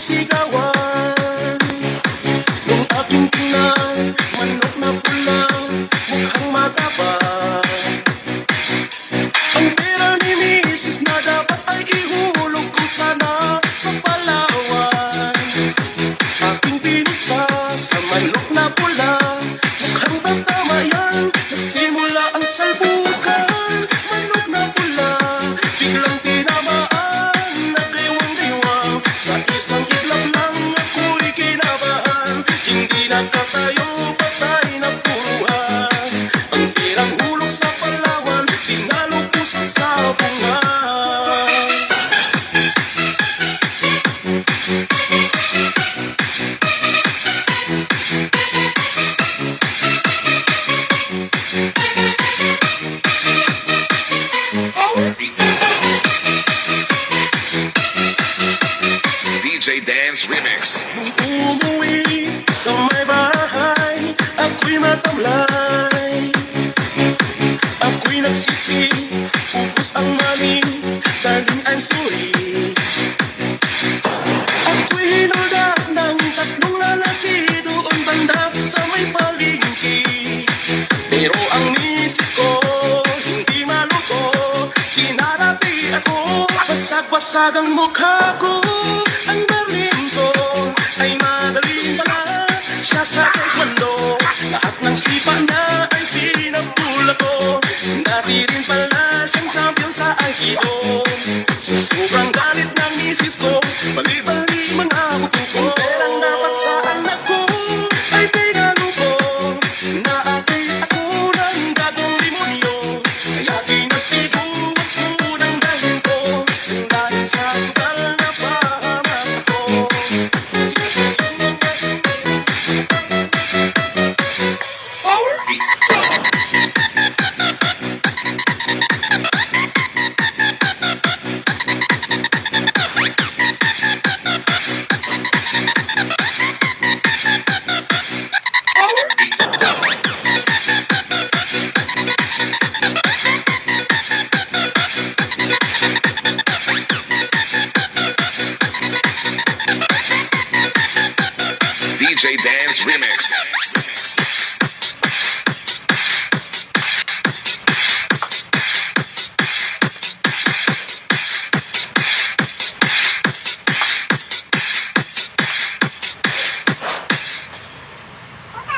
sinisigawan. Nung aking tingnan, manok na pula, mukhang mataba. Ang pera ni Mrs. na dapat ay ihulog ko sana sa Palawan. Aking pinista sa manok na pula, mukhang tatama yan. Nagsimula ang salbukan, manok na pula, biglang tinamaan, nagdiwang-diwang. Sa isang iglap lang ako'y kinabahan, hindi nakatayo, patay na puruhan. Ang perang hulog sa Palawan, tinalo ko sa sabungan. DJ Dance Remix. Nung umuwi sa may bahay, ako'y matamlay. Ako'y nagsisi, ubos ang mali, daling I'm sorry. Ako'y hinuldak ng tatlong lalaki doon banda sa may palengke. Pero ang misis ko, hindi maluko, kinarapi ako, basag-basag ang mukha ko. Ang daring ko ay madaling pala, siya sa taekwondo, lahat ng sipa na ay sinabula ko. Dati rin pala siyang champion sa Aikido. Sa sobrang galit ng misis ko, bali-bali mga buto ko. Ang perang dapat sa anak ko ay pinalo ko, naatay ako ng gagong demonyo. Kaya kinastigo ako ng dahil ko, dahil sa sugal na pahamak ako. DJ Dance Remix.